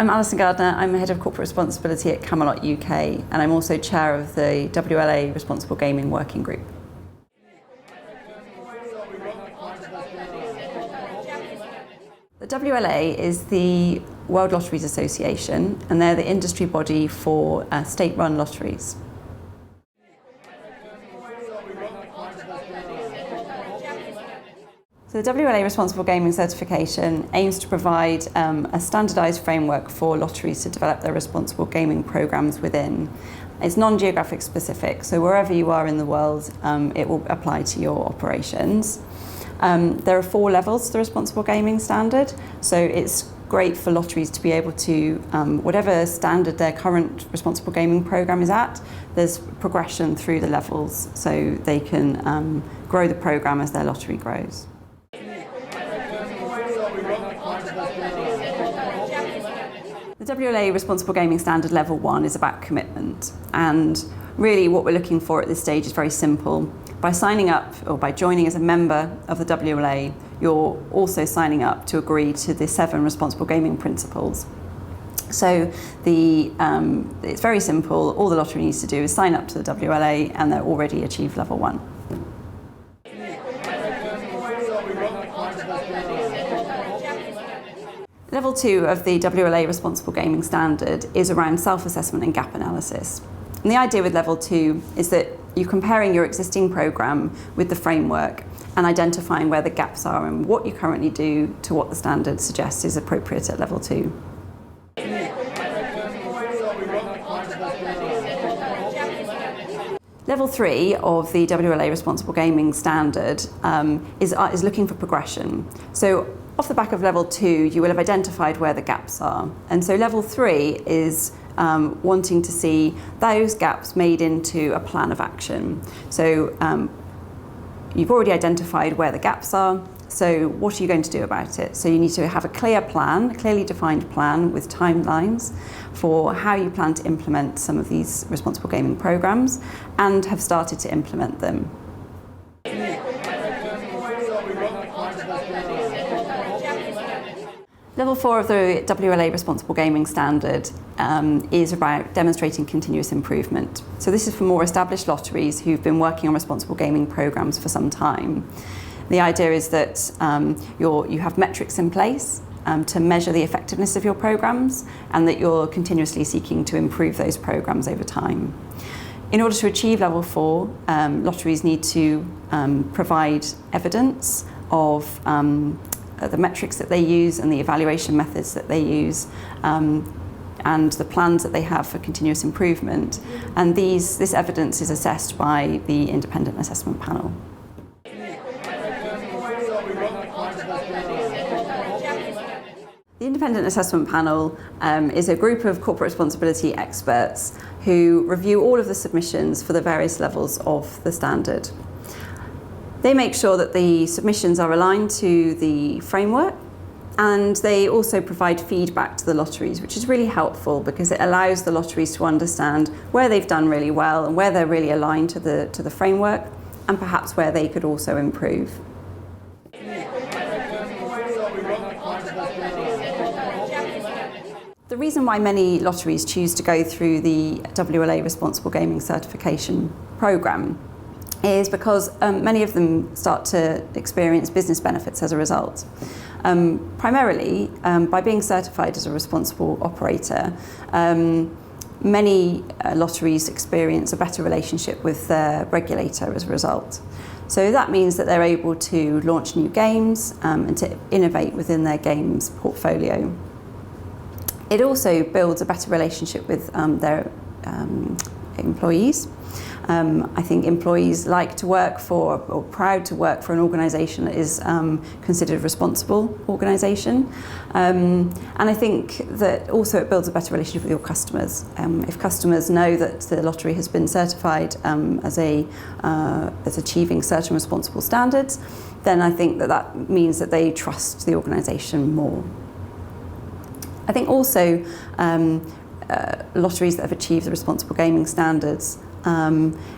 I'm Alison Gardner. I'm Head of Corporate Responsibility at Camelot UK, and I'm also Chair of the WLA Responsible Gaming Working Group. The WLA is the World Lotteries Association, and they're the industry body for state-run lotteries. So the WLA Responsible Gaming Certification aims to provide a standardised framework for lotteries to develop their responsible gaming programmes within. It's non-geographic specific, so wherever you are in the world, it will apply to your operations. There are 4 levels to the responsible gaming standard, so it's great for lotteries to be able to, whatever standard their current responsible gaming programme is at, there's progression through the levels so they can grow the programme as their lottery grows. The WLA Responsible Gaming Standard Level 1 is about commitment, and really what we're looking for at this stage is very simple. By signing up or by joining as a member of the WLA, you're also signing up to agree to the 7 responsible gaming principles. So it's very simple. All the lottery needs to do is sign up to the WLA and they're already achieved Level 1. Level 2 of the WLA Responsible Gaming Standard is around self-assessment and gap analysis. And the idea with Level 2 is that you're comparing your existing programme with the framework and identifying where the gaps are and what you currently do to what the standard suggests is appropriate at Level 2. Level 3 of the WLA Responsible Gaming Standard is looking for progression. So off the back of Level 2, you will have identified where the gaps are. And so Level 3 is wanting to see those gaps made into a plan of action. So you've already identified where the gaps are, so what are you going to do about it? So you need to have a clear plan, a clearly defined plan with timelines for how you plan to implement some of these responsible gaming programs and have started to implement them. Level 4 of the WLA Responsible Gaming Standard is about demonstrating continuous improvement. So this is for more established lotteries who've been working on responsible gaming programs for some time. The idea is that you have metrics in place to measure the effectiveness of your programs and that you're continuously seeking to improve those programs over time. In order to achieve Level 4, lotteries need to provide evidence of the metrics that they use and the evaluation methods that they use and the plans that they have for continuous improvement. And this evidence is assessed by the Independent Assessment Panel. The Independent Assessment Panel is a group of corporate responsibility experts who review all of the submissions for the various levels of the standard. They make sure that the submissions are aligned to the framework, and they also provide feedback to the lotteries, which is really helpful because it allows the lotteries to understand where they've done really well and where they're really aligned to the framework, and perhaps where they could also improve. The reason why many lotteries choose to go through the WLA Responsible Gaming Certification programme is because many of them start to experience business benefits as a result. Primarily, by being certified as a responsible operator, many lotteries experience a better relationship with their regulator as a result. So that means that they're able to launch new games and to innovate within their games portfolio. It also builds a better relationship with their employees. I think employees like to work for, or proud to work for, an organisation that is considered a responsible organisation. And I think that also it builds a better relationship with your customers. If customers know that the lottery has been certified as achieving certain responsible standards, then I think that means that they trust the organisation more. I think also lotteries that have achieved the responsible gaming standards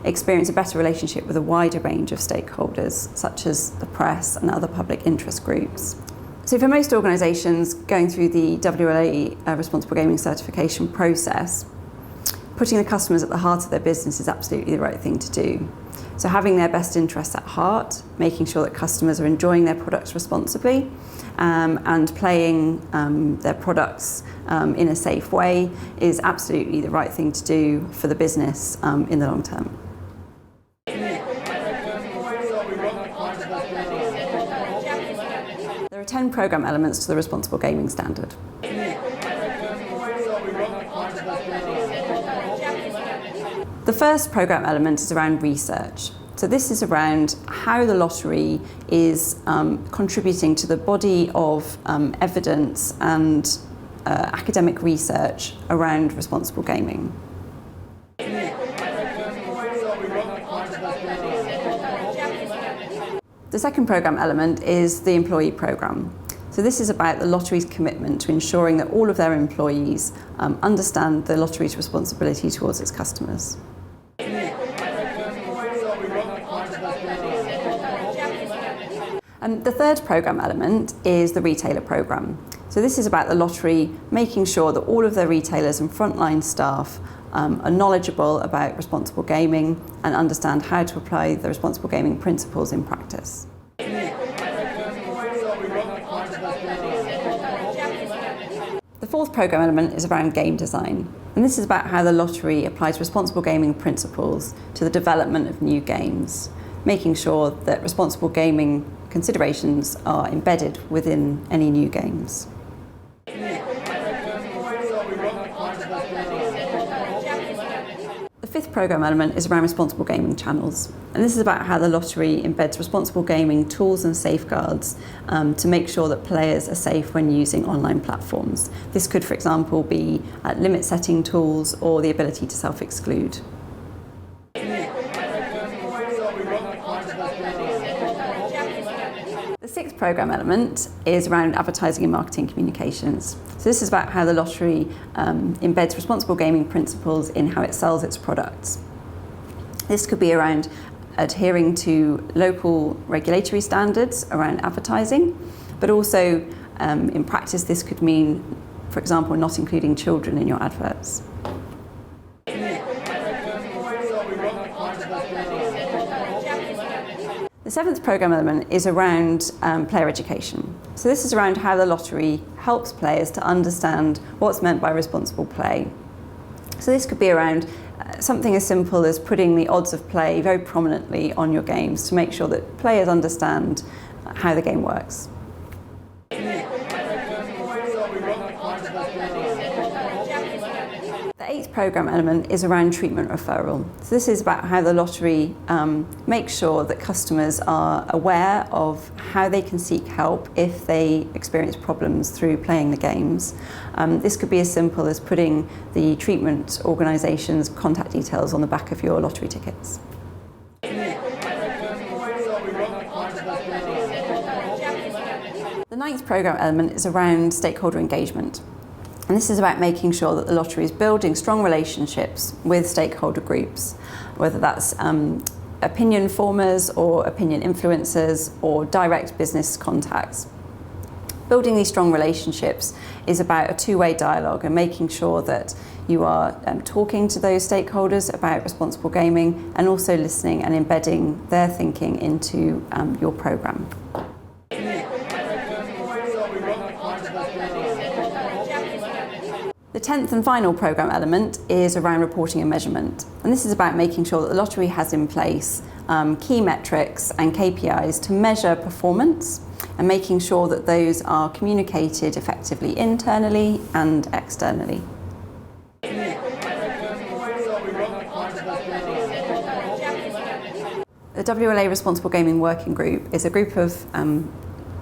experience a better relationship with a wider range of stakeholders, such as the press and other public interest groups. So for most organisations going through the WLA Responsible Gaming certification process, putting the customers at the heart of their business is absolutely the right thing to do. So having their best interests at heart, making sure that customers are enjoying their products responsibly, and playing their products in a safe way is absolutely the right thing to do for the business in the long term. There are 10 programme elements to the Responsible Gaming Standard. The first programme element is around research. So this is around how the lottery is contributing to the body of evidence and academic research around responsible gaming. The second programme element is the employee programme. So this is about the lottery's commitment to ensuring that all of their employees understand the lottery's responsibility towards its customers. And the third programme element is the retailer programme. So this is about the lottery making sure that all of their retailers and frontline staff are knowledgeable about responsible gaming and understand how to apply the responsible gaming principles in practice. The fourth programme element is around game design, and this is about how the lottery applies responsible gaming principles to the development of new games, making sure that responsible gaming considerations are embedded within any new games. The fifth programme element is around responsible gaming channels, and this is about how the lottery embeds responsible gaming tools and safeguards to make sure that players are safe when using online platforms. This could, for example, be limit setting tools or the ability to self-exclude. The sixth programme element is around advertising and marketing communications. So this is about how the lottery embeds responsible gaming principles in how it sells its products. This could be around adhering to local regulatory standards around advertising, but also in practice this could mean, for example, not including children in your adverts. The seventh programme element is around player education. So this is around how the lottery helps players to understand what's meant by responsible play. So this could be around something as simple as putting the odds of play very prominently on your games to make sure that players understand how the game works. The eighth programme element is around treatment referral. So this is about how the lottery makes sure that customers are aware of how they can seek help if they experience problems through playing the games. This could be as simple as putting the treatment organisation's contact details on the back of your lottery tickets. The ninth programme element is around stakeholder engagement. And this is about making sure that the lottery is building strong relationships with stakeholder groups, whether that's opinion formers or opinion influencers or direct business contacts. Building these strong relationships is about a two-way dialogue and making sure that you are talking to those stakeholders about responsible gaming and also listening and embedding their thinking into your programme. The 10th and final programme element is around reporting and measurement. And this is about making sure that the lottery has in place key metrics and KPIs to measure performance and making sure that those are communicated effectively internally and externally. The WLA Responsible Gaming Working Group is a group of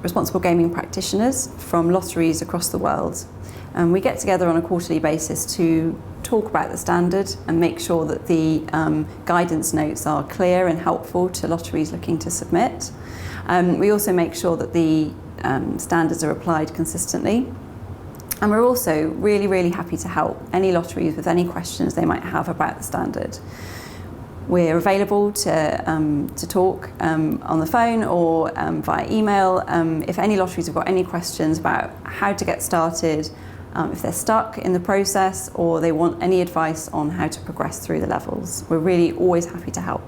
responsible gaming practitioners from lotteries across the world. And we get together on a quarterly basis to talk about the standard and make sure that the guidance notes are clear and helpful to lotteries looking to submit. We also make sure that the standards are applied consistently. And we're also really, really happy to help any lotteries with any questions they might have about the standard. We also make sure that the standards are applied consistently. And we're also really, really happy to help any lotteries with any questions they might have about the standard. We also make sure that the standards are applied consistently. And we're also really, really happy to help any lotteries with any questions they might have about the standard. We're available to talk on the phone or via email. If any lotteries have got any questions about how to get started, if they're stuck in the process, or they want any advice on how to progress through the levels, we're really always happy to help.